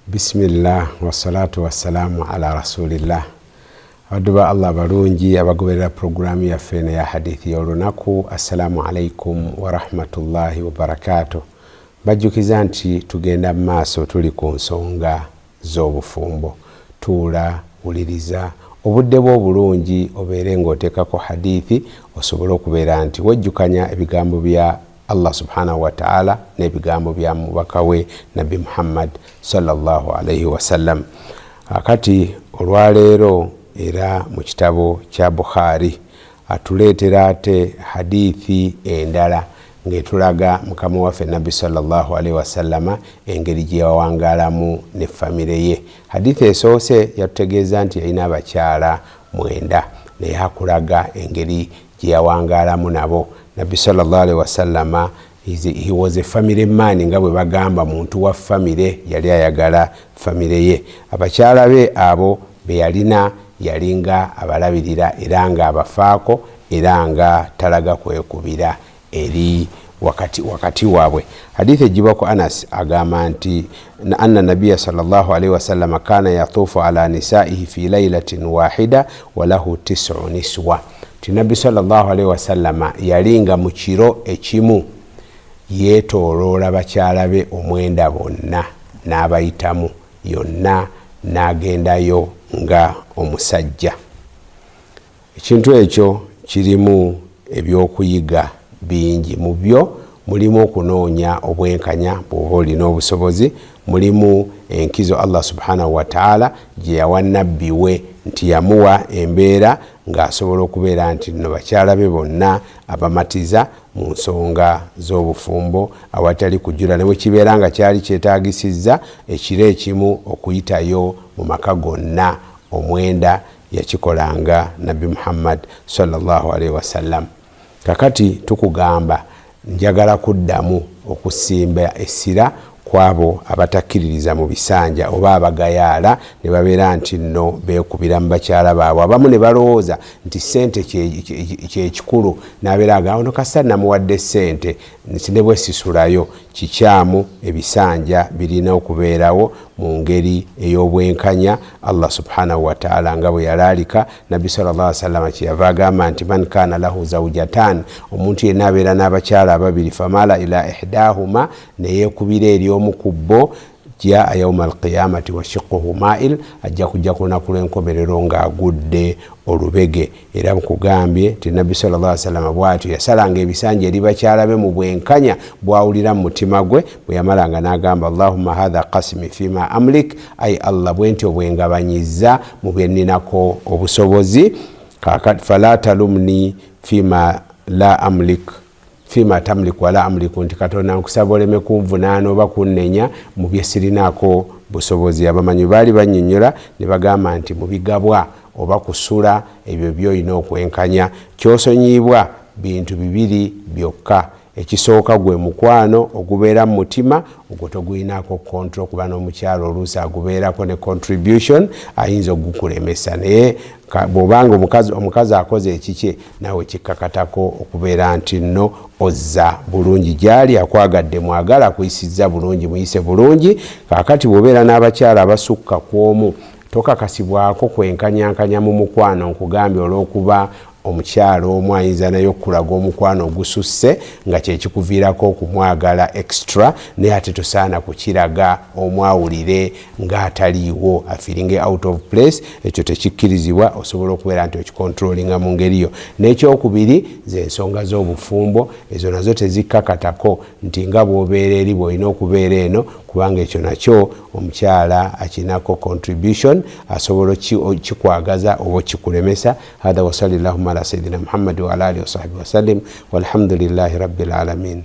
Bismillah wassalatu wassalamu ala rasulillah. Aduba Allah barungi abagoberera programu ya fene ya hadithi ya olunaku. Assalamu alaikum wa rahmatullahi wa barakatuh. Bajjukiza nti tugenda maaso tuli ku nsonga z'obufumbo. Tuula uliriza obudde bwo bulungi obeere ng'oteekako hadithi osobola okubeera nti wejjukanya ebigambo bya Allah subhanahu wa ta'ala n'ebigambo bya mubaka we Nabi Muhammad sallallahu alayhi wa sallam. Akati olwaleero era mu kitabo kya Bukhari atuleetera ate hadithi endala ng'etulaga mukama waffe Nabi sallallahu alayhi wa sallama engeri gye yawangaalamu ne famire ye. Hadithi esoose yatutegeeza nti yalina abakyala 9 naye akulaga engeri gye yawangaalamu nabo. Nabi sallallahu alaihi wasallama he was a family man nga bwe bagamba muntu wa family yali ayagala family ye. Abakyala be abo be yalina yalinga abalabirira era nga abafaako era nga talaga kwekubira eri wakati waabwe. Hadithi ejibako Anas agamba nti anna nabiyya sallallahu alaihi wasallama kana yatufu ala nisaihi fi laylatin wahida wa lahu 9 niswa. Nabi sallallahu alaihi wasallama yalinga mu kiro ekimu yeetooloola bakyala be 9 bonna n'abayitamu yonna n'agendayo nga omusajja. Ekintu ekyo kirimu ebyokuyiga bingi. Mu byo mulimu okunoonya obwenkanya bw'oba olina obusobozi, mulimu enkizo Allah subhanahu wa ta'ala gye yawa nabbi we nti yamuwa embeera ng'asobola okubeera nti no bakyala be bonna abamatiza mu nsonga z'obufumbo awatali kujjula, ne bwe kibeera nga kyali kyetaagisizza ekiro ekimu okuyitayo mu maka gonna 9 yakikolanga Nabi Muhammad sallallahu alaihi wasallam. Kakati tukugamba njagala kuddamu okusimba essira kwabo abatakkiririza mu bisanja oba abagayaala ne babeera nti nno beekubira mu bakyala baabwe. Abamu ne balowooza nti ssente kyekikulu n'abeera agamba ono kasa namuwadde ssente ne bwe sisulayo. Kikyamu, ebisanja birina okubeerawo mu ngeri ey'obwenkanya. Allah subhanahu wa ta'ala nga bwe yalaalika Nabi sallallahu alaihi wasallam kyeyava agamba nti man kana lahu zawjatan, omuntu yenna abeera n'abakyala ababiri, famala ila ihdahuma, neyeekubira eri omu ku bo, jaa yawma alqiyamati wa shiqquhu ma'il, ajja kujja ku lunaku lw'enkomerero ng'agudde olubege. Era mukugambye nti Nabi sallallahu alaihi wasallam bw'atyo yasalanga ebisanja eri bakyala be mu bwenkanya bw'awulira mu mutima gwe, bwe yamalanga n'agamba Allahumma hadha qasmi fima amlik, ay Allah bwentyo bwengabanyiza mu bye nninako obusobozi. Kakati fala talumni fima la amlik fima tamliku wala amliku, nti Katonda nkusaba oleme kunvunaana oba kunnenya mu bye sirinaako busobozi. Abamanyi baali bannyonnyola ne bagamba nti mu bigabwa oba kusula ebyo by'olina okwenkanya ky'osonyiibwa bintu 2 byokka. Ekisooka gwe mukwano ogubeera mu mutima, ogwo togulinaako control kuba n'omukyalo oluusi agubeerako ne contribution ayinza okukulemesa, naye bw'obanga omukazi akoze ekikye nawe kikkakatako okubeera nti nno ozza bulungi gy'ali, akwagadde mwagala, akuyisizza bulungi muyise bulungi. Kaakati bw'obeera n'abakyala abasukka ku omu tokakasibwako kwenkanyankanya mu mukwano, nkugambye olw'okuba omukyalo omu ayinza nayo okulaga omukwano ogususse nga kyekikuviirako okumwagala extra, naye ate tosaana kukiraga omwawulire ng'ataliiwo, afiringe out of place. Ekyo tekikkirizibwa, osobola okubeera nti okikontrolinga mu ngeriyo. N'ekyokubiri ze ensonga z'obufumbo, ezo nazo tezikkakatako nti nga bw'obeera eri bw'olina okubeera eno, kubanga ekyo nakyo omukyala akinako contribution, asobola kikwagaza oba kikulemesa. Hadha wa sallallahu ala sayyidina Muhammad wa ala alihi wa sahbihi wa sallim walhamdulillahi rabbil alamin.